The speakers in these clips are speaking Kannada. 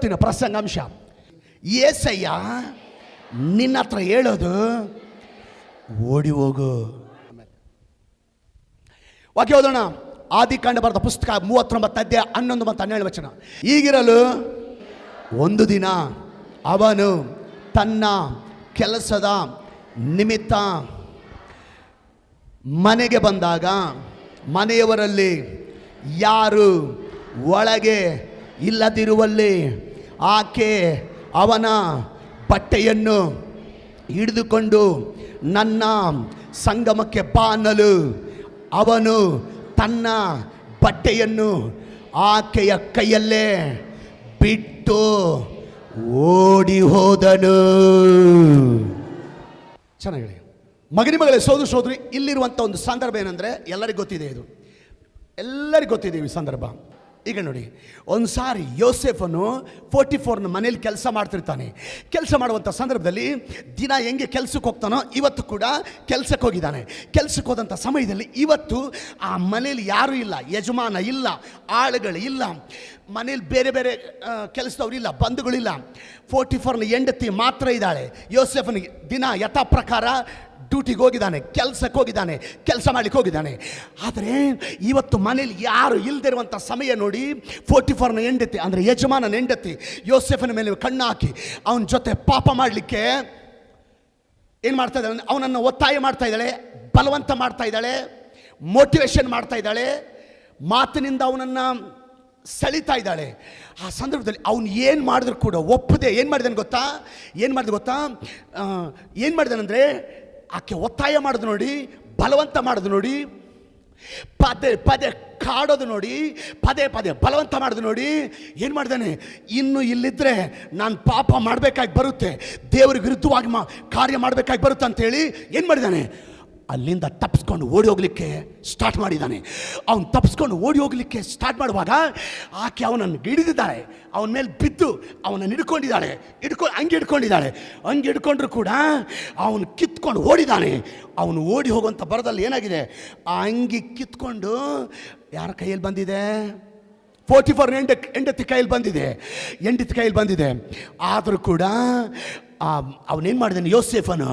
ಇವತ್ತಿನ ಪ್ರಸಂಗಾಂಶ. ಏಸಯ್ಯ ನಿನ್ನ ಹತ್ರ ಹೇಳೋದು ಓಡಿ ಹೋಗು. ವಾಕ್ಯ ಓದೋಣ. ಆದಿಕಾಂಡ ಬರೆದ ಪುಸ್ತಕ 39 ಅಧ್ಯಾಯ 11 ಮತ್ತು 12 ವಚನ. ಹೀಗಿರಲು ಒಂದು ದಿನ ಅವನು ತನ್ನ ಕೆಲಸದ ನಿಮಿತ್ತ ಮನೆಗೆ ಬಂದಾಗ ಮನೆಯವರಲ್ಲಿ ಯಾರು ಒಳಗೆ ಇಲ್ಲದಿರುವಲ್ಲಿ ಆಕೆ ಅವನ ಬಟ್ಟೆಯನ್ನು ಹಿಡಿದುಕೊಂಡು ನನ್ನ ಸಂಗಮಕ್ಕೆ ಬಾ ಅನ್ನಲು ಅವನು ತನ್ನ ಬಟ್ಟೆಯನ್ನು ಆಕೆಯ ಕೈಯಲ್ಲೇ ಬಿಟ್ಟು ಓಡಿ ಹೋದನು. ಚೆನ್ನಾಗಿ ಮಗನಿ ಮಗಳೇ, ಸೋದರಿ, ಇಲ್ಲಿರುವಂಥ ಒಂದು ಸಂದರ್ಭ ಏನಂದರೆ ಎಲ್ಲರಿಗೂ ಗೊತ್ತಿದೆ, ಎಲ್ಲರಿಗೂ ಗೊತ್ತಿದೆ ಈ ಸಂದರ್ಭ. ಈಗ ನೋಡಿ, ಒಂದು ಸಾರಿ ಯೋಸೇಫನು 44ನ ಮನೇಲಿ ಕೆಲಸ ಮಾಡ್ತಿರ್ತಾನೆ. ಕೆಲಸ ಮಾಡುವಂಥ ಸಂದರ್ಭದಲ್ಲಿ ದಿನ ಹೆಂಗೆ ಕೆಲಸಕ್ಕೆ ಹೋಗ್ತಾನೋ ಇವತ್ತು ಕೂಡ ಕೆಲಸಕ್ಕೆ ಹೋಗಿದ್ದಾನೆ. ಕೆಲಸಕ್ಕೆ ಹೋದಂಥ ಸಮಯದಲ್ಲಿ ಇವತ್ತು ಆ ಮನೇಲಿ ಯಾರೂ ಇಲ್ಲ, ಯಜಮಾನ ಇಲ್ಲ, ಆಳುಗಳು ಇಲ್ಲ, ಮನೇಲಿ ಬೇರೆ ಬೇರೆ ಕೆಲಸದವ್ರು ಇಲ್ಲ, ಬಂಧುಗಳಿಲ್ಲ. 44ನ ಹೆಂಡತಿ ಮಾತ್ರ ಇದ್ದಾಳೆ. ಯೋಸೇಫನಿಗೆ ದಿನ ಯಥಾ ಪ್ರಕಾರ ಡ್ಯೂಟಿಗೆ ಹೋಗಿದ್ದಾನೆ, ಕೆಲಸಕ್ಕೆ ಹೋಗಿದ್ದಾನೆ, ಕೆಲಸ ಮಾಡಲಿಕ್ಕೆ ಹೋಗಿದ್ದಾನೆ. ಆದರೆ ಇವತ್ತು ಮನೇಲಿ ಯಾರು ಇಲ್ಲದಿರುವಂಥ ಸಮಯ ನೋಡಿ 44ನ ಹೆಂಡತಿ ಅಂದರೆ ಯಜಮಾನನ ಹೆಂಡತಿ ಯೋಸೇಫನ ಮೇಲೆ ಕಣ್ಣು ಹಾಕಿ ಅವನ ಜೊತೆ ಪಾಪ ಮಾಡಲಿಕ್ಕೆ ಏನು ಮಾಡ್ತಾ ಇದ್ದಾಳೆ, ಅವನನ್ನು ಒತ್ತಾಯ ಮಾಡ್ತಾ ಇದ್ದಾಳೆ, ಬಲವಂತ ಮಾಡ್ತಾ ಇದ್ದಾಳೆ, ಮೋಟಿವೇಶನ್ ಮಾಡ್ತಾ ಇದ್ದಾಳೆ, ಮಾತಿನಿಂದ ಅವನನ್ನು ಸೆಳಿತಾ ಇದ್ದಾಳೆ. ಆ ಸಂದರ್ಭದಲ್ಲಿ ಅವನು ಏನು ಮಾಡಿದ್ರು ಕೂಡ ಒಪ್ಪದೆ ಏನು ಮಾಡಿದಾನೆ ಗೊತ್ತಾ, ಏನು ಮಾಡಿದಾನಂದರೆ ಆಕೆ ಒತ್ತಾಯ ಮಾಡೋದು ನೋಡಿ, ಬಲವಂತ ಮಾಡೋದು ನೋಡಿ, ಪದೇ ಪದೇ ಕಾಡೋದು ನೋಡಿ, ಪದೇ ಪದೇ ಬಲವಂತ ಮಾಡೋದು ನೋಡಿ, ಏನು ಮಾಡಿದಾನೆ, ಇನ್ನು ಇಲ್ಲಿದ್ದರೆ ನಾನು ಪಾಪ ಮಾಡಬೇಕಾಗಿ ಬರುತ್ತೆ, ದೇವರಿಗೆ ವಿರುದ್ಧವಾಗಿ ಕಾರ್ಯ ಮಾಡಬೇಕಾಗಿ ಬರುತ್ತೆ ಅಂತೇಳಿ ಏನು ಮಾಡಿದ್ದಾನೆ, ಅಲ್ಲಿಂದ ತಪ್ಪಿಸ್ಕೊಂಡು ಓಡಿ ಹೋಗ್ಲಿಕ್ಕೆ ಸ್ಟಾರ್ಟ್ ಮಾಡಿದ್ದಾನೆ. ಅವನು ತಪ್ಪಿಸ್ಕೊಂಡು ಓಡಿ ಹೋಗ್ಲಿಕ್ಕೆ ಸ್ಟಾರ್ಟ್ ಮಾಡುವಾಗ ಆಕೆ ಅವನನ್ನು ಹಿಡಿದಿದ್ದಾಳೆ, ಅವನ ಮೇಲೆ ಬಿದ್ದು ಅವನನ್ನು ಹಿಡ್ಕೊಂಡಿದ್ದಾಳೆ, ಹಂಗೆ ಹಿಡ್ಕೊಂಡ್ರು ಕೂಡ ಅವನು ಕಿತ್ಕೊಂಡು ಓಡಿದ್ದಾನೆ. ಅವನು ಓಡಿ ಹೋಗುವಂಥ ಬರದಲ್ಲಿ ಏನಾಗಿದೆ, ಆ ಅಂಗಿ ಕಿತ್ಕೊಂಡು ಯಾರ ಕೈಯಲ್ಲಿ ಬಂದಿದೆ, 44 ಹೆಂಡತಿ ಕೈಯಲ್ಲಿ ಬಂದಿದೆ. ಆದರೂ ಕೂಡ ಅವನೇನು ಮಾಡಿದಾನೆ, ಯೋಸೇಫನು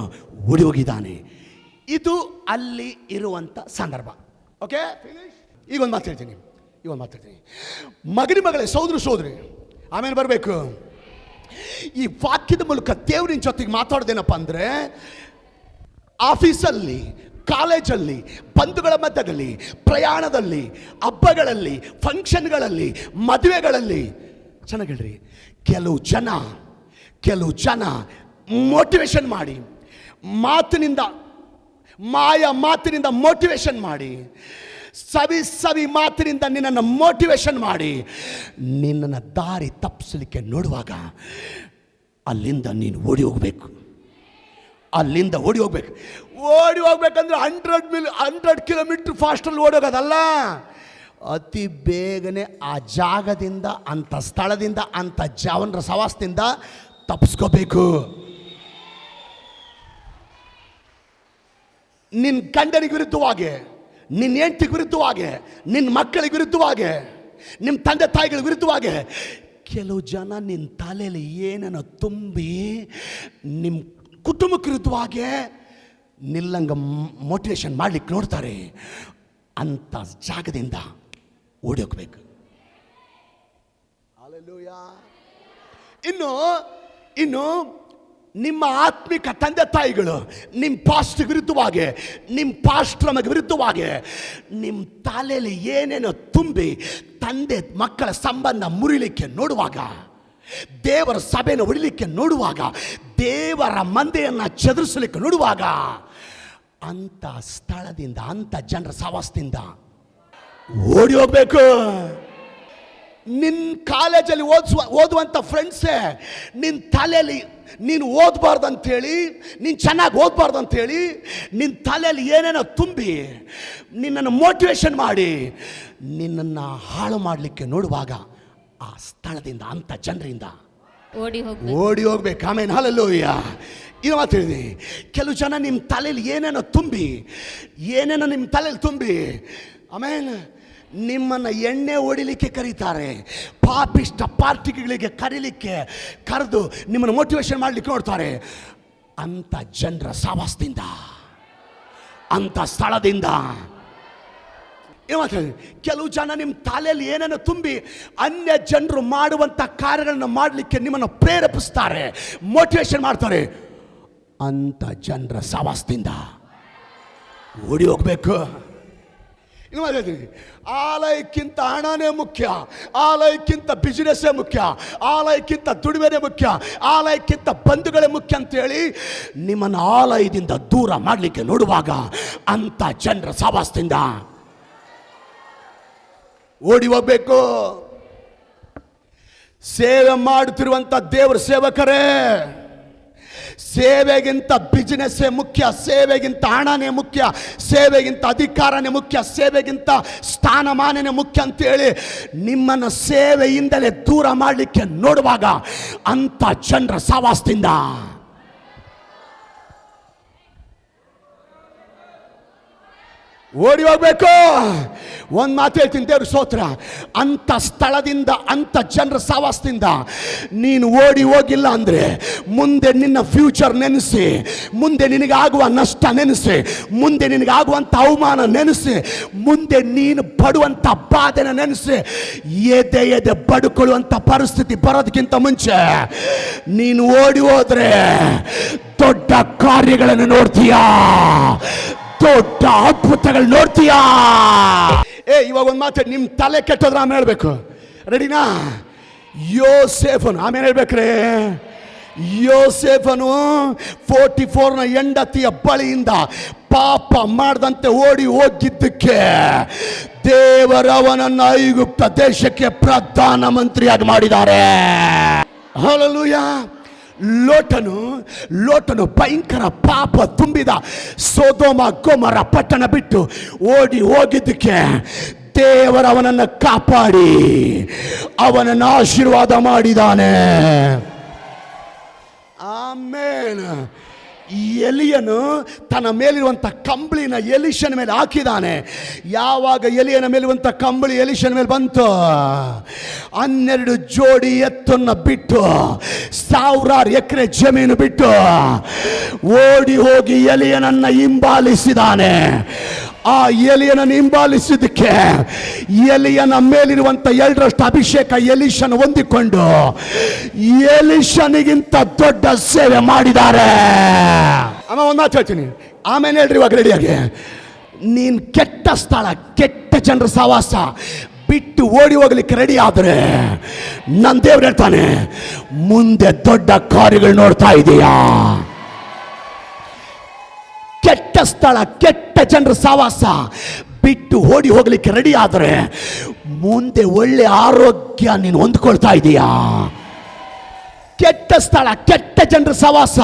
ಓಡಿ ಹೋಗಿದ್ದಾನೆ. ಇದು ಅಲ್ಲಿ ಇರುವಂಥ ಸಂದರ್ಭ. ಓಕೆ, ಈಗ ಒಂದು ಮಾತಾಡ್ತೀನಿ. ಮಗನಿ ಮಗಳೇ, ಸೋದರಿ, ಆಮೇಲೆ ಬರಬೇಕು. ಈ ವಾಕ್ಯದ ಮೂಲಕ ದೇವರಿನ ಜೊತೆಗೆ ಮಾತಾಡೋದೇನಪ್ಪ ಅಂದರೆ, ಆಫೀಸಲ್ಲಿ, ಕಾಲೇಜಲ್ಲಿ, ಬಂಧುಗಳ ಮಧ್ಯದಲ್ಲಿ, ಪ್ರಯಾಣದಲ್ಲಿ, ಹಬ್ಬಗಳಲ್ಲಿ, ಫಂಕ್ಷನ್ಗಳಲ್ಲಿ, ಮದುವೆಗಳಲ್ಲಿ, ಚೆನ್ನಾಗಿ ಹೇಳ್ರಿ, ಕೆಲವು ಜನ ಮೋಟಿವೇಶನ್ ಮಾಡಿ, ಮಾತಿನಿಂದ ಮೋಟಿವೇಶನ್ ಮಾಡಿ, ಸವಿ ಮಾತಿನಿಂದ ನಿನ್ನನ್ನು ಮೋಟಿವೇಶನ್ ಮಾಡಿ ನಿನ್ನನ್ನು ದಾರಿ ತಪ್ಪಿಸಲಿಕ್ಕೆ ನೋಡುವಾಗ ಅಲ್ಲಿಂದ ನೀನು ಓಡಿ ಹೋಗ್ಬೇಕು. ಓಡಿ ಹೋಗ್ಬೇಕಂದ್ರೆ 100 ಕಿಲೋಮೀಟರ್ ಫಾಸ್ಟಲ್ಲಿ ಓಡೋಗೋದಲ್ಲ, ಅತಿ ಬೇಗನೆ ಆ ಜಾಗದಿಂದ, ಅಂಥ ಸ್ಥಳದಿಂದ, ಅಂಥ ಜನರ ಸವಾಸದಿಂದ ತಪ್ಪಿಸ್ಕೋಬೇಕು. ನಿನ್ನ ಗಂಡನಿಗೆ ವಿರುದ್ಧವಾಗಿ, ನಿನ್ನ ಹೆಂಡತಿಗೆ ವಿರುದ್ಧವಾಗಿ, ನಿನ್ನ ಮಕ್ಕಳಿಗೆ ವಿರುದ್ಧವಾಗಿ, ನಿಮ್ಮ ತಂದೆ ತಾಯಿಗಳ ವಿರುದ್ಧವಾಗಿ ಕೆಲವು ಜನ ನಿನ್ನ ತಲೆಯಲ್ಲಿ ಏನನ್ನು ತುಂಬಿ ನಿಮ್ಮ ಕುಟುಂಬಕ್ಕೆ ವಿರುದ್ಧವಾಗಿ ನಿಲ್ಲಂಗ ಮೋಟಿವೇಶನ್ ಮಾಡಲಿಕ್ಕೆ ನೋಡ್ತಾರೆ. ಅಂಥ ಜಾಗದಿಂದ ಓಡಿ ಹೋಗ್ಬೇಕು. ಇನ್ನು ನಿಮ್ಮ ಆತ್ಮಿಕ ತಂದೆ ತಾಯಿಗಳು ನಿಮ್ಮ ಪಾಸ್ಟ್ಗೆ ವಿರುದ್ಧವಾಗಿ, ನಿಮ್ಮ ಪಾಸ್ಟ್ರಮಗೆ ವಿರುದ್ಧವಾಗಿ ನಿಮ್ಮ ತಲೆಯಲ್ಲಿ ಏನೇನೋ ತುಂಬಿ ತಂದೆ ಮಕ್ಕಳ ಸಂಬಂಧ ಮುರಿಲಿಕ್ಕೆ ನೋಡುವಾಗ, ದೇವರ ಸಭೆಯನ್ನು ಹೊಡಿಲಿಕ್ಕೆ ನೋಡುವಾಗ, ದೇವರ ಮಂದೆಯನ್ನು ಚದುರಿಸಲಿಕ್ಕೆ ನೋಡುವಾಗ, ಅಂಥ ಸ್ಥಳದಿಂದ, ಅಂಥ ಜನರ ಸವಾಸದಿಂದ ಓಡಿ ಹೋಗ್ಬೇಕು. ನಿನ್ನ ಕಾಲೇಜಲ್ಲಿ ಓದುವಂಥ ಫ್ರೆಂಡ್ಸೇ ನಿನ್ನ ತಲೆಯಲ್ಲಿ ನೀನು ಓದಬಾರ್ದು ಅಂಥೇಳಿ, ನೀನು ಚೆನ್ನಾಗಿ ಓದಬಾರ್ದು ಅಂಥೇಳಿ ನಿನ್ನ ತಲೆಯಲ್ಲಿ ಏನೇನೋ ತುಂಬಿ ನಿನ್ನನ್ನು ಮೋಟಿವೇಶನ್ ಮಾಡಿ ನಿನ್ನನ್ನು ಹಾಳು ಮಾಡಲಿಕ್ಕೆ ನೋಡುವಾಗ ಆ ಸ್ಥಳದಿಂದ, ಅಂಥ ಜನರಿಂದ ಓಡಿ ಹೋಗ್ಬೇಕು. ಆಮೇಲೆ ಹಲ್ಲೆಲೂಯ. ಇದು ಮಾತು ಹೇಳಿದೆ. ಕೆಲವು ಜನ ನಿಮ್ಮ ತಲೆಯಲ್ಲಿ ಏನೇನೋ ನಿಮ್ಮ ತಲೆಯಲ್ಲಿ ತುಂಬಿ ಆಮೇಲೆ ನಿಮ್ಮನ್ನು ಎಣ್ಣೆ ಹೊಡಿಲಿಕ್ಕೆ ಕರೀತಾರೆ, ಪಾಪಿಷ್ಟ ಪಾರ್ಟಿಗಳಿಗೆ ಕರೆದು ನಿಮ್ಮನ್ನು ಮೋಟಿವೇಶನ್ ಮಾಡಲಿಕ್ಕೆ ನೋಡ್ತಾರೆ. ಅಂಥ ಜನರ ಸಹವಾಸದಿಂದ, ಅಂಥ ಸ್ಥಳದಿಂದ ಕೆಲವು ಜನ ನಿಮ್ಮ ತಲೆಯಲ್ಲಿ ಏನನ್ನು ತುಂಬಿ ಅನ್ಯ ಜನರು ಮಾಡುವಂಥ ಕಾರ್ಯಗಳನ್ನು ಮಾಡಲಿಕ್ಕೆ ನಿಮ್ಮನ್ನು ಪ್ರೇರೇಪಿಸ್ತಾರೆ, ಮೋಟಿವೇಶನ್ ಮಾಡ್ತಾರೆ. ಅಂಥ ಜನರ ಸಹವಾಸದಿಂದ ಓಡಿ ಹೋಗ್ಬೇಕು. ಆಲಯಕ್ಕಿಂತ ಹಣನೇ ಮುಖ್ಯ, ಆಲಯಕ್ಕಿಂತ ಬಿಸಿನೆಸ್ಸೇ ಮುಖ್ಯ, ಆಲಯಕ್ಕಿಂತ ದುಡಿಮೆನೇ ಮುಖ್ಯ, ಆಲಯಕ್ಕಿಂತ ಬಂಧುಗಳೇ ಮುಖ್ಯ ಅಂತೇಳಿ ನಿಮ್ಮನ್ನು ಆಲಯದಿಂದ ದೂರ ಮಾಡಲಿಕ್ಕೆ ನೋಡುವಾಗ ಅಂಥ ಜನರ ಸಹವಾಸದಿಂದ ಓಡಿ ಹೋಗ್ಬೇಕು. ಸೇವೆ ಮಾಡುತ್ತಿರುವಂಥ ದೇವರ ಸೇವಕರೇ, ಸೇವೆಗಿಂತ ಬಿಸಿನೆಸ್ಸೇ ಮುಖ್ಯ, ಸೇವೆಗಿಂತ ಹಣನೇ ಮುಖ್ಯ, ಸೇವೆಗಿಂತ ಅಧಿಕಾರನೇ ಮುಖ್ಯ, ಸೇವೆಗಿಂತ ಸ್ಥಾನಮಾನನೇ ಮುಖ್ಯ ಅಂತೇಳಿ ನಿಮ್ಮನ್ನು ಸೇವೆಯಿಂದಲೇ ದೂರ ಮಾಡಲಿಕ್ಕೆ ನೋಡುವಾಗ ಅಂಥ ಜನರ ಸಹವಾಸದಿಂದ ಓಡಿ ಹೋಗ್ಬೇಕು. ಒಂದು ಮಾತು ಹೇಳ್ತೀನಿ, ದೇವ್ರ ಸ್ತೋತ್ರ. ಅಂಥ ಸ್ಥಳದಿಂದ, ಅಂಥ ಜನರ ಸಹವಾಸದಿಂದ ನೀನು ಓಡಿ ಹೋಗಿಲ್ಲ ಅಂದರೆ ಮುಂದೆ ನಿನ್ನ ಫ್ಯೂಚರ್ ನೆನೆಸಿ, ಮುಂದೆ ನಿನಗಾಗುವ ನಷ್ಟ ನೆನೆಸಿ, ಮುಂದೆ ನಿನಗಾಗುವಂಥ ಅವಮಾನ ನೆನೆಸಿ, ಮುಂದೆ ನೀನು ಪಡುವಂಥ ಬಾಧೆನ ನೆನೆಸಿ ಎದೆ ಬಡ್ಕೊಳ್ಳುವಂಥ ಪರಿಸ್ಥಿತಿ ಬರೋದಕ್ಕಿಂತ ಮುಂಚೆ ನೀನು ಓಡಿ ಹೋದ್ರೆ ದೊಡ್ಡ ಕಾರ್ಯಗಳನ್ನು ನೋಡ್ತೀಯಾ, ದೊಡ್ಡ ಅದ್ಭುತಗಳು ನೋಡ್ತೀಯಾ. ಇವಾಗ ಒಂದು ಮಾತು, ನಿಮ್ಮ ತಲೆ ಕೆಟ್ಟೋದ್ರೆ ಆಮೇಲೆ ಹೇಳ್ಬೇಕು. ರೆಡಿನಾ? ಯೋಸೇಫನು ಆಮೇಲೆ ಹೇಳ್ಬೇಕ್ರೆ. ಯೋಸೇಫನು 44ನ ಹೆಂಡತಿಯ ಬಳಿಯಿಂದ ಪಾಪ ಮಾಡದಂತೆ ಓಡಿ ಹೋಗಿದ್ದಕ್ಕೆ ದೇವರವನನ್ನು ಐಗುಪ್ತ ದೇಶಕ್ಕೆ ಪ್ರಧಾನ ಮಂತ್ರಿಯಾಗಿ ಮಾಡಿದ್ದಾರೆ. ಹಲ್ಲೆಲೂಯಾ. ಲೋಟನು ಭಯಂಕರ ಪಾಪ ತುಂಬಿದ ಸೊದೋಮ ಗೊಮೋರ ಪಟ್ಟಣ ಬಿಟ್ಟು ಓಡಿ ಹೋಗಿದ್ದಕ್ಕೆ ದೇವರವನನ್ನು ಕಾಪಾಡಿ ಅವನನ್ನು ಆಶೀರ್ವಾದ ಮಾಡಿದ್ದಾನೆ. ಆಮೇನ್. ಎಲಿಯನು ತನ್ನ ಮೇಲಿರುವಂಥ ಕಂಬಳಿನ ಎಲಿಷನ ಮೇಲೆ ಹಾಕಿದ್ದಾನೆ. ಯಾವಾಗ ಎಲಿಯನ ಮೇಲಿರುವಂಥ ಕಂಬಳಿ ಎಲಿಷನ ಮೇಲೆ ಬಂತು, 12 ಜೋಡಿ ಎತ್ತನ್ನು ಬಿಟ್ಟು 1000 ಎಕರೆ ಜಮೀನು ಬಿಟ್ಟು ಓಡಿ ಹೋಗಿ ಎಲಿಯನನ್ನು ಹಿಂಬಾಲಿಸಿದಾನೆ. ಆ ಎಲಿಯನನ್ನು ಹಿಂಬಾಲಿಸಿದ್ದಕ್ಕೆ ಎಲಿಯನ ಮೇಲಿರುವಂಥ 2ರಷ್ಟು ಅಭಿಷೇಕ ಎಲಿಷನ ಹೊಂದಿಕೊಂಡು ಎಲಿಷನಿಗಿಂತ ದೊಡ್ಡ ಸೇವೆ ಮಾಡಿದ್ದಾರೆ. ಅಮ್ಮ ಒಂದು ಮಾತು ಹೇಳ್ತೀನಿ, ಆಮೇಲೆ ಹೇಳ್ರಿ. ಇವಾಗ ರೆಡಿಯಾಗಿ, ನೀನು ಕೆಟ್ಟ ಸ್ಥಳ, ಕೆಟ್ಟ ಜನರ ಸಹವಾಸ ಬಿಟ್ಟು ಓಡಿ ಹೋಗ್ಲಿಕ್ಕೆ ರೆಡಿ ಆದರೆ ನನ್ನ ದೇವ್ರು ಹೇಳ್ತಾನೆ, ಮುಂದೆ ದೊಡ್ಡ ಕಾರ್ಯಗಳು ನೋಡ್ತಾ ಇದೀಯಾ. ಕೆಟ್ಟ ಸ್ಥಳ, ಕೆಟ್ಟ ಜನರ ಸಹವಾಸ ಬಿಟ್ಟು ಓಡಿ ಹೋಗ್ಲಿಕ್ಕೆ ರೆಡಿ ಆದರೆ ಮುಂದೆ ಒಳ್ಳೆ ಆರೋಗ್ಯ ನೀನು ಹೊಂದ್ಕೊಳ್ತಾ ಇದೀಯಾ. ಕೆಟ್ಟ ಸ್ಥಳ, ಕೆಟ್ಟ ಜನರ ಸಹವಾಸ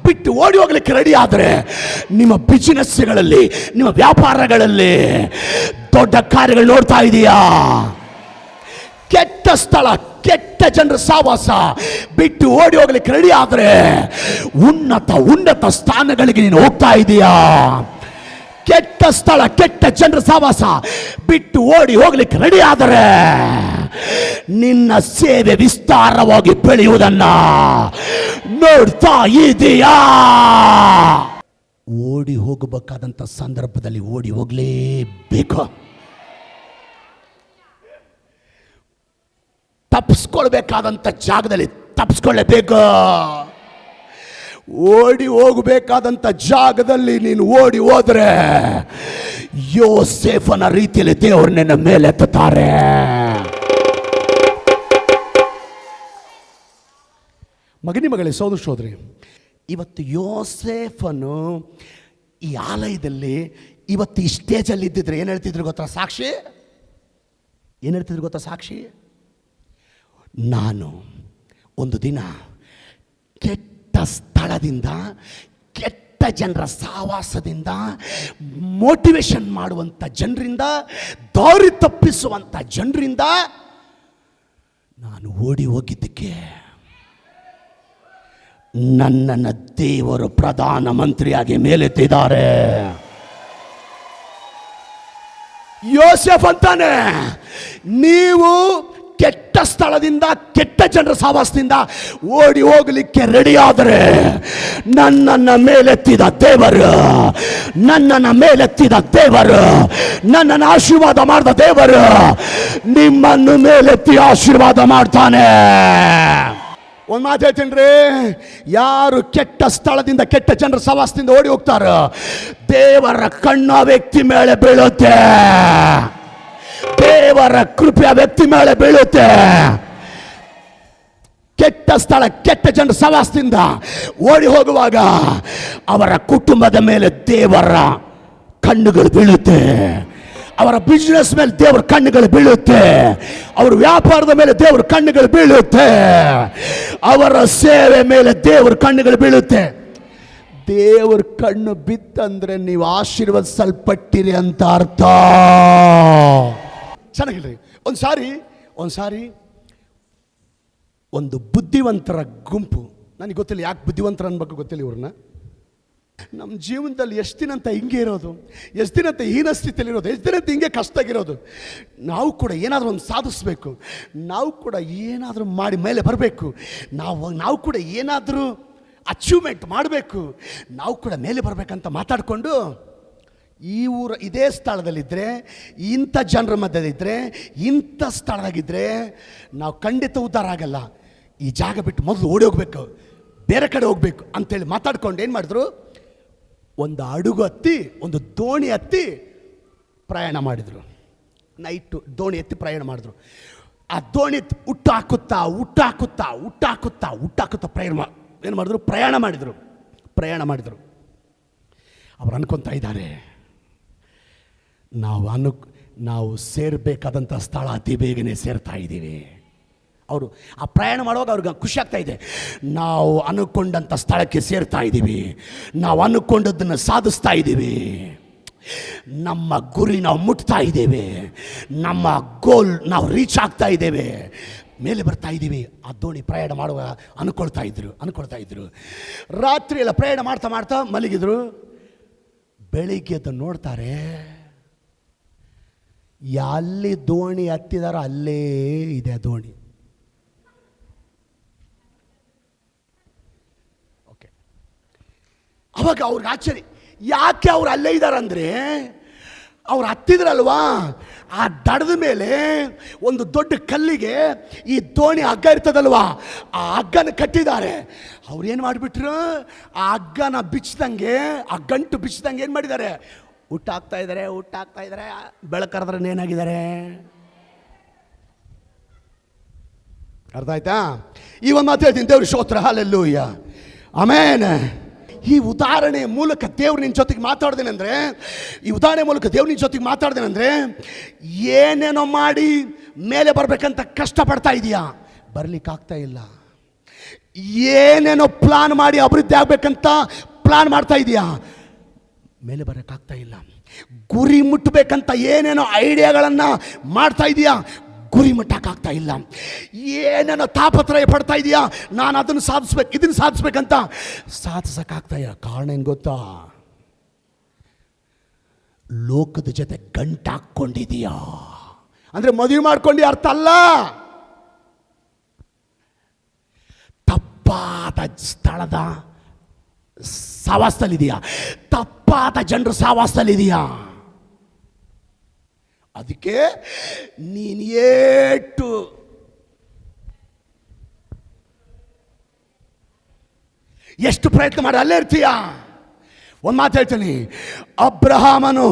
ಬಿಟ್ಟು ಓಡಿ ಹೋಗ್ಲಿಕ್ಕೆ ರೆಡಿ ಆದರೆ ನಿಮ್ಮ ಬಿಸಿನೆಸ್ಗಳಲ್ಲಿ, ನಿಮ್ಮ ವ್ಯಾಪಾರಗಳಲ್ಲಿ ದೊಡ್ಡ ಕಾರ್ಯಗಳು ನೋಡ್ತಾ ಇದೀಯಾ. ಕೆಟ್ಟ ಸ್ಥಳ, ಕೆಟ್ಟ ಜನರ ಸಹವಾಸ ಬಿಟ್ಟು ಓಡಿ ಹೋಗ್ಲಿಕ್ಕೆ ರೆಡಿ ಆದರೆ ಉನ್ನತ ಸ್ಥಾನಗಳಿಗೆ ನೀನು ಹೋಗ್ತಾ ಇದೀಯಾ. ಕೆಟ್ಟ ಸ್ಥಳ, ಕೆಟ್ಟ ಜನರ ಸಹವಾಸ ಬಿಟ್ಟು ಓಡಿ ಹೋಗ್ಲಿಕ್ಕೆ ರೆಡಿ ಆದರೆ ನಿನ್ನ ಸೇವೆ ವಿಸ್ತಾರವಾಗಿ ಬೆಳೆಯುವುದನ್ನ ನೋಡ್ತಾ ಇದೀಯಾ. ಓಡಿ ಹೋಗಬೇಕಾದಂಥ ಸಂದರ್ಭದಲ್ಲಿ ಓಡಿ ಹೋಗ್ಲೇಬೇಕು. ತಪ್ಪಿಸ್ಕೊಳ್ಬೇಕಾದಂಥ ಜಾಗದಲ್ಲಿ ತಪ್ಪಿಸ್ಕೊಳ್ಳಬೇಕು. ಓಡಿ ಹೋಗಬೇಕಾದಂಥ ಜಾಗದಲ್ಲಿ ನೀನು ಓಡಿ ಹೋದ್ರೆ ಯೋಸೇಫನ ರೀತಿಯಲ್ಲಿ ದೇವರು ನಿನ್ನ ಮೇಲೆತ್ತಾರೆ. ಮಗನೇ, ಸೋದರಿ, ಇವತ್ತು ಯೋಸೇಫನು ಈ ಆಲಯದಲ್ಲಿ ಇವತ್ತು ಈ ಸ್ಟೇಜಲ್ಲಿ ಇದ್ದಿದ್ರೆ ಏನು ಹೇಳ್ತಿದ್ರು ಗೊತ್ತಾ? ಸಾಕ್ಷಿ ಏನು ಹೇಳ್ತಿದ್ರು ಗೊತ್ತಾ? ಸಾಕ್ಷಿ, ನಾನು ಒಂದು ದಿನ ಕೆಟ್ಟ ಸ್ಥಳದಿಂದ, ಕೆಟ್ಟ ಜನರ ಸಹವಾಸದಿಂದ, ಮೋಟಿವೇಶನ್ ಮಾಡುವಂಥ ಜನರಿಂದ, ದಾರಿ ತಪ್ಪಿಸುವಂಥ ಜನರಿಂದ ನಾನು ಓಡಿ ಹೋಗಿದ್ದಕ್ಕೆ ನನ್ನನ್ನು ದೇವರು ಪ್ರಧಾನ ಮಂತ್ರಿಯಾಗಿ ಮೇಲೆತ್ತಿದ್ದಾರೆ. ಯೋಸೆಫ್ ಅಂತಾನೆ, ನೀವು ಕೆಟ್ಟ ಸ್ಥಳದಿಂದ, ಕೆಟ್ಟ ಜನರ ಸಹವಾಸದಿಂದ ಓಡಿ ಹೋಗಲಿಕ್ಕೆ ರೆಡಿ ಆದರೆ ನನ್ನನ್ನ ಮೇಲೆತ್ತಿದ ದೇವರು, ನನ್ನನ್ನ ಮೇಲೆತ್ತಿದ ದೇವರು, ನನ್ನನ್ನು ಆಶೀರ್ವಾದ ಮಾಡಿದ ದೇವರು ನಿಮ್ಮನ್ನು ಮೇಲೆತ್ತಿ ಆಶೀರ್ವಾದ ಮಾಡ್ತಾನೆ. ಒಂದು ಮಾತು ಹೇಳ್ತೀನಿ, ಯಾರು ಕೆಟ್ಟ ಸ್ಥಳದಿಂದ, ಕೆಟ್ಟ ಜನರ ಸಹವಾಸದಿಂದ ಓಡಿ ಹೋಗ್ತಾರ, ದೇವರ ಕಣ್ಣು ಆ ವ್ಯಕ್ತಿ ಮೇಲೆ ಬೀಳುತ್ತೆ, ದೇವರ ಕೃಪೆ ಆ ವ್ಯಕ್ತಿ ಮೇಲೆ ಬೀಳುತ್ತೆ. ಕೆಟ್ಟ ಸ್ಥಳ, ಕೆಟ್ಟ ಜನರ ಸಹವಾಸದಿಂದ ಓಡಿ ಹೋಗುವಾಗ ಅವರ ಕುಟುಂಬದ ಮೇಲೆ ದೇವರ ಕಣ್ಣುಗಳು ಬೀಳುತ್ತೆ, ಅವರ ಬಿಸ್ನೆಸ್ ಮೇಲೆ ದೇವರ ಕಣ್ಣುಗಳು ಬೀಳುತ್ತೆ, ಅವರ ವ್ಯಾಪಾರದ ಮೇಲೆ ದೇವರ ಕಣ್ಣುಗಳು ಬೀಳುತ್ತೆ, ಅವರ ಸೇವೆ ಮೇಲೆ ದೇವರ ಕಣ್ಣುಗಳು ಬೀಳುತ್ತೆ. ದೇವರ ಕಣ್ಣು ಬಿತ್ತಂದ್ರೆ ನೀವು ಆಶೀರ್ವದಿಸಲ್ಪಟ್ಟಿರಿ ಅಂತ ಅರ್ಥ. ಚೆನ್ನಾಗಿಲ್ರಿ. ಒಂದು ಸಾರಿ ಒಂದು ಬುದ್ಧಿವಂತರ ಗುಂಪು, ನನಗೆ ಗೊತ್ತಿಲ್ಲ ಯಾಕೆ ಬುದ್ಧಿವಂತರ ಅನ್ಬೇಕು ಗೊತ್ತಿಲ್ಲ ಇವ್ರನ್ನ, ನಮ್ಮ ಜೀವನದಲ್ಲಿ ಎಷ್ಟು ದಿನ ಅಂತ ಹಿಂಗೆ ಇರೋದು, ಎಷ್ಟು ದಿನ ಅಂತ ಹೀನ ಸ್ಥಿತಿಯಲ್ಲಿರೋದು, ಎಷ್ಟು ದಿನ ಅಂತ ಹಿಂಗೆ ಕಷ್ಟ ಆಗಿರೋದು. ನಾವು ಕೂಡ ಏನಾದರೂ ಒಂದು ಸಾಧಿಸಬೇಕು, ನಾವು ಕೂಡ ಏನಾದರೂ ಮಾಡಿ ಮೇಲೆ ಬರಬೇಕು, ನಾವು ಕೂಡ ಏನಾದರೂ ಅಚೀವ್ಮೆಂಟ್ ಮಾಡಬೇಕು, ನಾವು ಕೂಡ ಮೇಲೆ ಬರಬೇಕಂತ ಮಾತಾಡಿಕೊಂಡು ಈ ಊರು ಇದೇ ಸ್ಥಳದಲ್ಲಿದ್ದರೆ, ಇಂಥ ಜನರ ಮಧ್ಯದಿದ್ದರೆ, ಇಂಥ ಸ್ಥಳದಾಗಿದ್ದರೆ ನಾವು ಖಂಡಿತ ಉದ್ಧಾರ ಆಗಲ್ಲ. ಈ ಜಾಗ ಬಿಟ್ಟು ಮೊದಲು ಓಡಿ ಹೋಗ್ಬೇಕು, ಬೇರೆ ಕಡೆ ಹೋಗ್ಬೇಕು ಅಂತೇಳಿ ಮಾತಾಡ್ಕೊಂಡು ಏನು ಮಾಡಿದ್ರು, ಒಂದು ಹಡಗು ಹತ್ತಿ, ಒಂದು ದೋಣಿ ಹತ್ತಿ ಪ್ರಯಾಣ ಮಾಡಿದರು. ನೈಟು ದೋಣಿ ಎತ್ತಿ ಪ್ರಯಾಣ ಮಾಡಿದ್ರು. ಆ ದೋಣಿ ಹುಟ್ಟಾಕುತ್ತಾ ಏನು ಮಾಡಿದ್ರು, ಪ್ರಯಾಣ ಮಾಡಿದರು. ಅವ್ರು ಅನ್ಕೊತಾ ಇದ್ದಾರೆ, ನಾವು ಸೇರಬೇಕಾದಂಥ ಸ್ಥಳ ಅತಿ ಬೇಗನೆ ಸೇರ್ತಾ ಇದ್ದೀವಿ. ಅವರು ಆ ಪ್ರಯಾಣ ಮಾಡುವಾಗ ಅವ್ರಿಗೆ ಖುಷಿ ಆಗ್ತಾ ಇದೆ, ನಾವು ಅನ್ಕೊಂಡಂಥ ಸ್ಥಳಕ್ಕೆ ಸೇರ್ತಾ ಇದ್ದೀವಿ, ನಾವು ಅನ್ಕೊಂಡದ್ದನ್ನು ಸಾಧಿಸ್ತಾ ಇದ್ದೀವಿ, ನಮ್ಮ ಗುರಿ ನಾವು ಮುಟ್ತಾ ಇದ್ದೇವೆ, ನಮ್ಮ ಗೋಲ್ ನಾವು ರೀಚ್ ಆಗ್ತಾ ಇದ್ದೇವೆ, ಮೇಲೆ ಬರ್ತಾ ಇದ್ದೀವಿ. ಆ ದೋಣಿ ಪ್ರಯಾಣ ಮಾಡುವಾಗ ಅನ್ಕೊಳ್ತಾ ಇದ್ರು. ರಾತ್ರಿ ಎಲ್ಲ ಪ್ರಯಾಣ ಮಾಡ್ತಾ ಮಲಗಿದ್ರು. ಬೆಳಿಗ್ಗೆ ಅದು ನೋಡ್ತಾರೆ, ಎಲ್ಲಿ ದೋಣಿ ಹತ್ತಿದಾರೋ ಅಲ್ಲೇ ಇದೆ ದೋಣಿ. ಓಕೆ, ಅವಾಗ ಅವ್ರಿಗೆ ಆಶ್ಚರ್ಯ, ಯಾಕೆ ಅವ್ರು ಅಲ್ಲೇ ಇದ್ದಾರಂದ್ರೆ, ಅವ್ರು ಹತ್ತಿದ್ರಲ್ವಾ, ಆ ದಡದ ಮೇಲೆ ಒಂದು ದೊಡ್ಡ ಕಲ್ಲಿಗೆ ಈ ದೋಣಿ ಹಗ್ಗ ಇರ್ತದಲ್ವಾ, ಆ ಹಗ್ಗನ ಕಟ್ಟಿದ್ದಾರೆ. ಅವ್ರೇನು ಮಾಡಿಬಿಟ್ರು, ಆ ಹಗ್ಗನ ಬಿಚ್ಚಿದಂಗೆ, ಆ ಗಂಟು ಬಿಚ್ಚಿದಂಗೆ ಏನು ಮಾಡಿದ್ದಾರೆ, ಊಟ ಆಗ್ತಾ ಇದ್ದಾರೆ. ಬೆಳಕರದ್ರೆ ಏನಾಗಿದ್ದಾರೆ, ಅರ್ಥ ಆಯ್ತಾ? ಈ ಒಂದು ಮಾತು ಹೇಳ್ತೀನಿ, ದೇವ್ರ ಸ್ತೋತ್ರ, ಹಲ್ಲೆಲೂಯ, ಆಮೆನ್. ಈ ಉದಾಹರಣೆ ಮೂಲಕ ದೇವ್ರು ನಿನ್ನ ಜೊತೆಗೆ ಮಾತಾಡ್ದೇನೆಂದ್ರೆ, ಏನೇನೋ ಮಾಡಿ ಮೇಲೆ ಬರಬೇಕಂತ ಕಷ್ಟಪಡ್ತಾ ಇದೆಯಾ, ಬರ್ಲಿಕ್ಕಾಗ್ತಾ ಇಲ್ಲ. ಏನೇನೋ ಪ್ಲಾನ್ ಮಾಡಿ ಅಭಿವೃದ್ಧಿ ಆಗ್ಬೇಕಂತ ಪ್ಲಾನ್ ಮಾಡ್ತಾ ಇದೆಯಾ, ಮೇಲೆ ಬರೋಕ್ಕಾಗ್ತಾ ಇಲ್ಲ. ಗುರಿ ಮುಟ್ಟಬೇಕಂತ ಏನೇನೋ ಐಡಿಯಾಗಳನ್ನು ಮಾಡ್ತಾ ಇದೆಯಾ, ಗುರಿ ಮುಟ್ಟಕ್ಕಾಗ್ತಾ ಇಲ್ಲ. ಏನೇನೋ ತಾಪತ್ರಯ ಪಡ್ತಾ ಇದೆಯಾ, ನಾನು ಅದನ್ನು ಸಾಧಿಸ್ಬೇಕು, ಇದನ್ನು ಸಾಧಿಸ್ಬೇಕಂತ ಸಾಧಿಸೋಕ್ಕಾಗ್ತಾ ಇಲ್ಲ. ಕಾರಣ ಏನು ಗೊತ್ತಾ, ಲೋಕದ ಜೊತೆ ಗಂಟಾಕೊಂಡಿದೆಯಾ. ಅಂದರೆ ಮದುವೆ ಮಾಡ್ಕೊಂಡು ಅರ್ಥ ಅಲ್ಲ, ತಪ್ಪಾದ ಸ್ಥಳದ ಸಹವಾಸದಲ್ಲಿದೆಯಾ, ತಪ್ಪಾದ ಜನರ ಸಹವಾಸದಲ್ಲಿದೆಯಾ. ಅದಕ್ಕೆ ನೀನು ಎಷ್ಟು ಪ್ರಯತ್ನ ಮಾಡಿ ಅಲ್ಲೇ ಇರ್ತೀಯ. ಒಂದು ಮಾತು ಹೇಳ್ತೀನಿ, ಅಬ್ರಹಾಮನು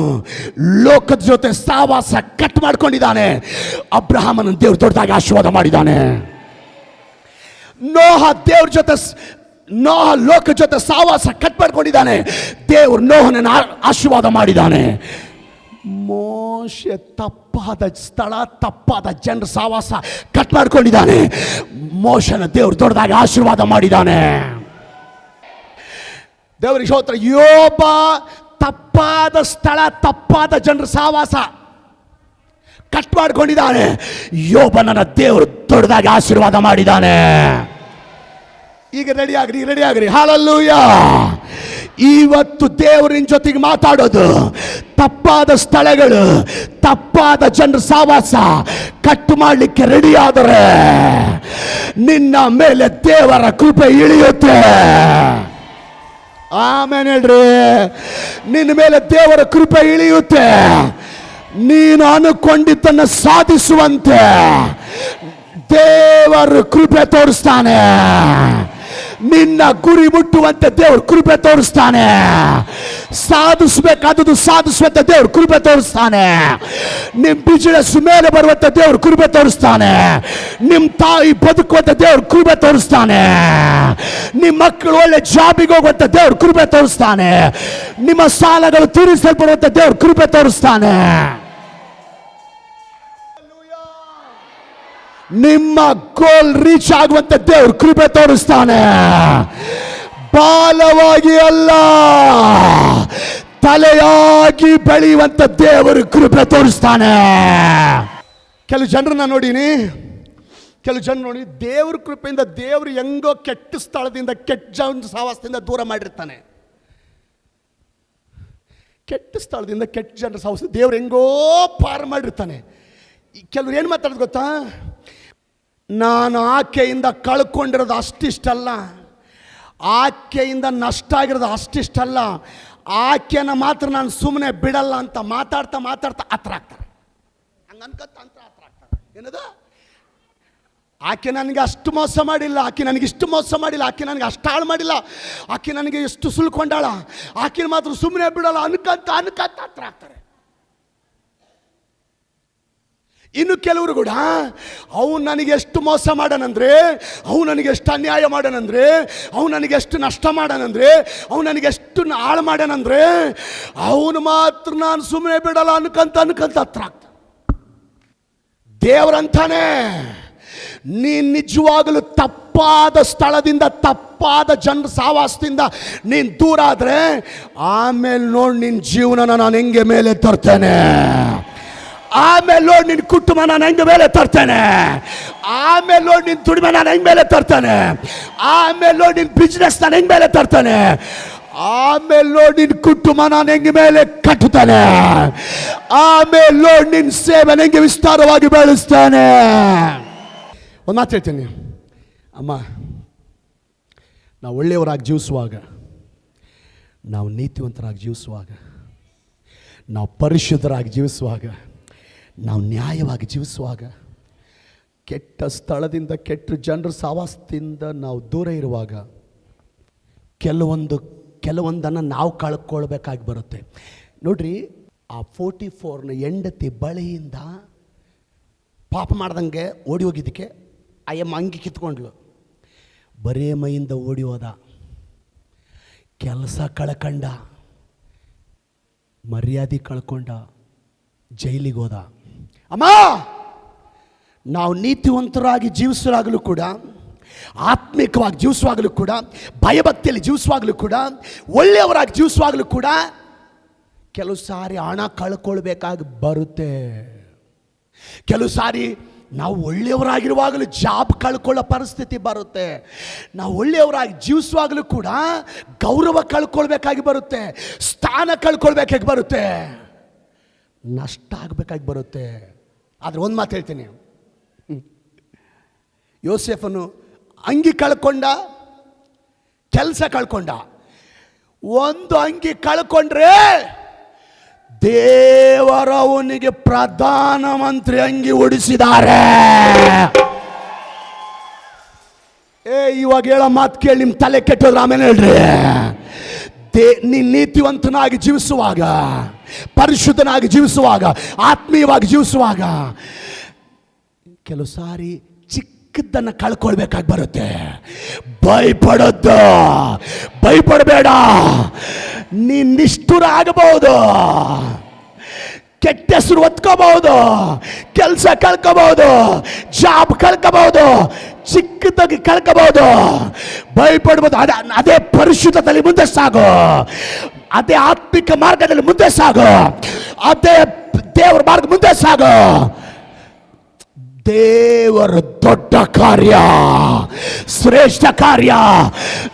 ಲೋಕದ ಜೊತೆ ಸಹವಾಸ ಕಟ್ ಮಾಡ್ಕೊಂಡಿದ್ದಾನೆ, ಅಬ್ರಹಾಮನ ದೇವ್ರು ದೊಡ್ಡದಾಗಿ ಆಶೀರ್ವಾದ ಮಾಡಿದ್ದಾನೆ. ನೋಹ ಲೋಕ ಜೊತೆ ಸಹವಾಸ ಕಟ್ ಮಾಡ್ಕೊಂಡಿದ್ದಾನೆ, ದೇವ್ರು ನೋಹನನ್ನು ಆಶೀರ್ವಾದ ಮಾಡಿದ್ದಾನೆ. ಮೋಶೆ ತಪ್ಪಾದ ಸ್ಥಳ, ತಪ್ಪಾದ ಜನರ ಸಹವಾಸ ಕಟ್ ಮಾಡ್ಕೊಂಡಿದ್ದಾನೆ, ಮೋಶನ ದೇವ್ರು ದೊಡ್ಡದಾಗಿ ಆಶೀರ್ವಾದ ಮಾಡಿದ್ದಾನೆ. ದೇವರಿಗೆ ಸ್ತೋತ್ರ. ಯೋಬ ತಪ್ಪಾದ ಸ್ಥಳ, ತಪ್ಪಾದ ಜನರ ಸಹವಾಸ ಕಟ್ ಮಾಡ್ಕೊಂಡಿದ್ದಾನೆ, ಯೋಬನನ್ನ ದೇವರು ದೊಡ್ಡದಾಗಿ ಆಶೀರ್ವಾದ ಮಾಡಿದ್ದಾನೆ. ಈಗ ರೆಡಿ ಆಗ್ರಿ, ಹಲ್ಲೆಲೂಯಾ. ಇವತ್ತು ದೇವರಿನ ಜೊತೆಗೆ ಮಾತಾಡೋದು, ತಪ್ಪಾದ ಸ್ಥಳಗಳು, ತಪ್ಪಾದ ಜನರ ಸಹವಾಸ ಕಟ್ ಮಾಡಲಿಕ್ಕೆ ರೆಡಿ ಆದರೆ ನಿನ್ನ ಮೇಲೆ ದೇವರ ಕೃಪೆ ಇಳಿಯುತ್ತೆ. ಆಮೇಲೆ ಹೇಳ್ರಿ, ನಿನ್ನ ಮೇಲೆ ದೇವರ ಕೃಪೆ ಇಳಿಯುತ್ತೆ. ನೀನು ಅನ್ಕೊಂಡಿದ್ದನ್ನು ಸಾಧಿಸುವಂತೆ ದೇವರು ಕೃಪೆ ತೋರಿಸ್ತಾನೆ. ನಿನ್ನ ಗುರಿ ಮುಟ್ಟುವಂತೆ ದೇವರು ಕೃಪೆ ತೋರಿಸ್ತಾನೆ. ಸಾಧಿಸಬೇಕಾದದ್ದು ಸಾಧಿಸುವಂತೆ ದೇವರು ಕೃಪೆ ತೋರಿಸ್ತಾನೆ. ನಿಮ್ಮ ಬಿಸಿನೆಸ್ ಮೇಲೆ ಬರುವಂತೆ ದೇವರು ಕೃಪೆ ತೋರಿಸ್ತಾನೆ. ನಿಮ್ಮ ತಾಯಿ ಬದುಕುವಂತೆ ದೇವರು ಕೃಪೆ ತೋರಿಸ್ತಾನೆ. ನಿಮ್ಮ ಮಕ್ಕಳು ಒಳ್ಳೆ ಜಾಬಿಗೆ ಹೋಗುವಂತೆ ದೇವರು ಕೃಪೆ ತೋರಿಸ್ತಾನೆ. ನಿಮ್ಮ ಸಾಲಗಳು ತೀರಿಸಲ್ಪಡುವಂತೆ ದೇವರು ಕೃಪೆ ತೋರಿಸ್ತಾನೆ. ನಿಮ್ಮ ಗೋಲ್ ರೀಚ್ ಆಗುವಂತೆ ದೇವರು ಕೃಪೆ ತೋರಿಸ್ತಾನೆ. ಬಾಲವಾಗಿ ಅಲ್ಲ, ತಲೆಯಾಗಿ ಬೆಳೆಯುವಂತ ದೇವರು ಕೃಪೆ ತೋರಿಸ್ತಾನೆ. ಕೆಲವು ಜನರನ್ನ ನೋಡಿನಿ, ಕೆಲವು ಜನ ನೋಡಿ, ದೇವ್ರ ಕೃಪೆಯಿಂದ ದೇವರು ಹೆಂಗೋ ಕೆಟ್ಟ ಸ್ಥಳದಿಂದ, ಕೆಟ್ಟ ಜನ ಸಹವಾಸದಿಂದ ದೂರ ಮಾಡಿರ್ತಾನೆ. ಕೆಟ್ಟ ಸ್ಥಳದಿಂದ, ಕೆಟ್ಟ ಜನರ ಸಹವಾಸ ದೇವ್ರು ಹೆಂಗೋ ಪಾರು ಮಾಡಿರ್ತಾನೆ. ಕೆಲವ್ರು ಏನು ಮಾತಾಡೋದು ಗೊತ್ತಾ? ನಾನು ಆಕೆಯಿಂದ ಕಳ್ಕೊಂಡಿರೋದು ಅಷ್ಟಿಷ್ಟಲ್ಲ, ಆಕೆಯಿಂದ ನಷ್ಟ ಆಗಿರೋದು ಅಷ್ಟಿಷ್ಟಲ್ಲ, ಆಕೆನ ಮಾತ್ರ ನಾನು ಸುಮ್ಮನೆ ಬಿಡಲ್ಲ ಅಂತ ಮಾತಾಡ್ತಾ ಮಾತಾಡ್ತಾ ಹತ್ರ ಆಗ್ತಾರೆ. ಹಂಗೆ ಅನ್ಕತ್ತ ಹತ್ರ ಆಗ್ತಾರೆ. ಏನದು? ಆಕೆ ನನಗೆ ಅಷ್ಟು ಮೋಸ ಮಾಡಿಲ್ಲ, ಆಕೆ ನನಗೆ ಇಷ್ಟು ಮೋಸ ಮಾಡಿಲ್ಲ, ಆಕೆ ನನಗೆ ಅಷ್ಟು ಹಾಳು ಮಾಡಿಲ್ಲ, ಆಕೆ ನನಗೆ ಎಷ್ಟು ಸುಲ್ಕೊಂಡಾಳ, ಆಕೆನ ಮಾತ್ರ ಸುಮ್ಮನೆ ಬಿಡಲ್ಲ ಅನ್ಕಂತ ಹತ್ರ ಆಗ್ತಾರೆ. ಇನ್ನು ಕೆಲವರು ಕೂಡ ಅವನು ನನಗೆ ಎಷ್ಟು ಮೋಸ ಮಾಡನಂದ್ರೆ, ಅವನು ನನಗೆ ಎಷ್ಟು ಅನ್ಯಾಯ ಮಾಡನಂದ್ರೆ, ಅವನು ನನಗೆ ಎಷ್ಟು ನಷ್ಟ ಮಾಡನಂದ್ರೆ, ಅವನು ನನಗೆ ಎಷ್ಟು ಹಾಳು ಮಾಡನಂದ್ರೆ ಅವನು ಮಾತ್ರ ನಾನು ಸುಮ್ಮನೆ ಬಿಡಲ್ಲ ಅನ್ಕಂತ ಹತ್ರ ಆಗ್ತ. ದೇವರಂತಾನೆ, ನೀನು ನಿಜವಾಗಲೂ ತಪ್ಪಾದ ಸ್ಥಳದಿಂದ, ತಪ್ಪಾದ ಜನರ ಸಹವಾಸದಿಂದ ನೀನು ದೂರ ಆದರೆ ಆಮೇಲೆ ನೋಡಿ ನಿನ್ನ ಜೀವನ ನಾನು ಹೆಂಗೆ ಮೇಲೆ ತರ್ತೇನೆ, ಆಮೇಲೆ ನೋಡಿ ನಿನ್ನ ಕುಟುಂಬ ನಾನು ಹೆಂಗೆ ಮೇಲೆ ತರ್ತೇನೆ, ಆಮೇಲೆ ನೋಡಿ ನಿನ್ನ ದುಡಿಮೆ ನಾನು ಹೆಂಗೆ ಮೇಲೆ ತರ್ತೇನೆ, ಆಮೇಲೆ ನೋಡಿ ನಿನ್ನ ಬಿಸ್ನೆಸ್ ನಾನು ಹೆಂಗೆ ಮೇಲೆ ತರ್ತೇನೆ, ಆಮೇಲೆ ನೋಡಿ ನಿನ್ನ ಕುಟುಂಬ ನಾನು ಹೆಂಗೆ ಮೇಲೆ ಕಟ್ಟುತ್ತಾನೆ, ಆಮೇಲೆ ನೋಡಿ ನಿನ್ನ ಸೇವೆ ಹೆಂಗೆ ವಿಸ್ತಾರವಾಗಿ ಬೆಳೆಸ್ತಾನೆ. ಒಂದು ಮಾತು ಹೇಳ್ತೀನಿ ಅಮ್ಮ, ನಾವು ಒಳ್ಳೆಯವರಾಗಿ ಜೀವಿಸುವಾಗ, ನಾವು ನೀತಿವಂತರಾಗಿ ಜೀವಿಸುವಾಗ, ನಾವು ಪರಿಶುದ್ಧರಾಗಿ ಜೀವಿಸುವಾಗ, ನಾವು ನ್ಯಾಯವಾಗಿ ಜೀವಿಸುವಾಗ, ಕೆಟ್ಟ ಸ್ಥಳದಿಂದ, ಕೆಟ್ಟ ಜನರ ಸಹವಾಸದಿಂದ ನಾವು ದೂರ ಇರುವಾಗ ಕೆಲವೊಂದನ್ನು ನಾವು ಕಳ್ಕೊಳ್ಬೇಕಾಗಿ ಬರುತ್ತೆ. ನೋಡ್ರಿ, ಆ 44ನ ಹೆಂಡತಿ ಬಳಿಯಿಂದ ಪಾಪ ಮಾಡ್ದಂಗೆ ಓಡಿ ಹೋಗಿದ್ದಕ್ಕೆ ಅಯ್ಯಮ್ಮ ಅಂಗಿ ಕಿತ್ಕೊಂಡ್ಲು. ಬರೇ ಮೈಯಿಂದ ಓಡಿ ಹೋದ, ಕೆಲಸ ಕಳ್ಕಂಡ, ಮರ್ಯಾದೆ ಕಳ್ಕೊಂಡ, ಜೈಲಿಗೆ ಹೋದ. ಅಮ್ಮ, ನಾವು ನೀತಿವಂತರಾಗಿ ಜೀವಿಸುವಾಗಲೂ ಕೂಡ, ಆತ್ಮಿಕವಾಗಿ ಜೀವಿಸುವಾಗಲೂ ಕೂಡ, ಭಯಭಕ್ತಿಯಲ್ಲಿ ಜೀವಿಸುವಾಗಲೂ ಕೂಡ, ಒಳ್ಳೆಯವರಾಗಿ ಜೀವಿಸುವಾಗಲೂ ಕೂಡ ಕೆಲವು ಸಾರಿ ಹಣ ಕಳ್ಕೊಳ್ಬೇಕಾಗಿ ಬರುತ್ತೆ. ಕೆಲವು ಸಾರಿ ನಾವು ಒಳ್ಳೆಯವರಾಗಿರುವಾಗಲೂ ಜಾಬ್ ಕಳ್ಕೊಳ್ಳೋ ಪರಿಸ್ಥಿತಿ ಬರುತ್ತೆ. ನಾವು ಒಳ್ಳೆಯವರಾಗಿ ಜೀವಿಸುವಾಗಲೂ ಕೂಡ ಗೌರವ ಕಳ್ಕೊಳ್ಬೇಕಾಗಿ ಬರುತ್ತೆ, ಸ್ಥಾನ ಕಳ್ಕೊಳ್ಬೇಕಾಗಿ ಬರುತ್ತೆ, ನಷ್ಟ ಆಗಬೇಕಾಗಿ ಬರುತ್ತೆ. ಆದರೆ ಒಂದು ಮಾತು ಹೇಳ್ತೀನಿ, ಯೋಸೇಫನು ಅಂಗಿ ಕಳ್ಕೊಂಡ, ಕೆಲಸ ಕಳ್ಕೊಂಡ. ಒಂದು ಅಂಗಿ ಕಳ್ಕೊಂಡ್ರೆ ದೇವರವನಿಗೆ ಪ್ರಧಾನಮಂತ್ರಿ ಅಂಗಿ ಉಡಿಸಿದ್ದಾರೆ. ಇವಾಗ ಹೇಳೋ ಮಾತು ಕೇಳಿ ನಿಮ್ಮ ತಲೆ ಕೆಟ್ಟೋದ್ರೆ ಆಮೇಲೆ ಹೇಳ್ರಿ. ನೀನು ನೀತಿವಂತನಾಗಿ ಜೀವಿಸುವಾಗ, ಪರಿಶುದ್ಧನಾಗಿ ಜೀವಿಸುವಾಗ, ಆತ್ಮೀಯವಾಗಿ ಜೀವಿಸುವಾಗ ಕೆಲವು ಸಾರಿ ಚಿಕ್ಕದನ್ನು ಕಳ್ಕೊಳ್ಬೇಕಾಗಿ ಬರುತ್ತೆ. ಭಯಪಡಬೇಡ. ನೀನು ನಿಷ್ಠುರ ಆಗಬಹುದು, ಕೆಟ್ಟ ಹೆಸರು ಒತ್ಕೋಬಹುದು, ಕೆಲಸ ಕಳ್ಕೋಬಹುದು, ಜಾಬ್ ಕಳ್ಕೋಬಹುದು, ಚಿಕ್ಕದಾಗಿ ಕಳ್ಕೋಬಹುದು, ಭಯಪಡ್ಬೋದು. ಅದೇ ಪರಿಶುದ್ಧದಲ್ಲಿ ಮುಂದೆ ಸಾಗು, ಅದೇ ಆತ್ಮಿಕ ಮಾರ್ಗದಲ್ಲಿ ಮುಂದೆ ಸಾಗು, ಅದೇ ದೇವರ ಮಾರ್ಗ ಮುಂದೆ ಸಾಗು. ದೇವರು ದೊಡ್ಡ ಕಾರ್ಯ, ಶ್ರೇಷ್ಠ ಕಾರ್ಯ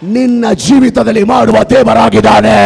ನಿನ್ನ ಜೀವಿತದಲ್ಲಿ ಮಾಡುವ ದೇವರಾಗಿದ್ದಾನೆ.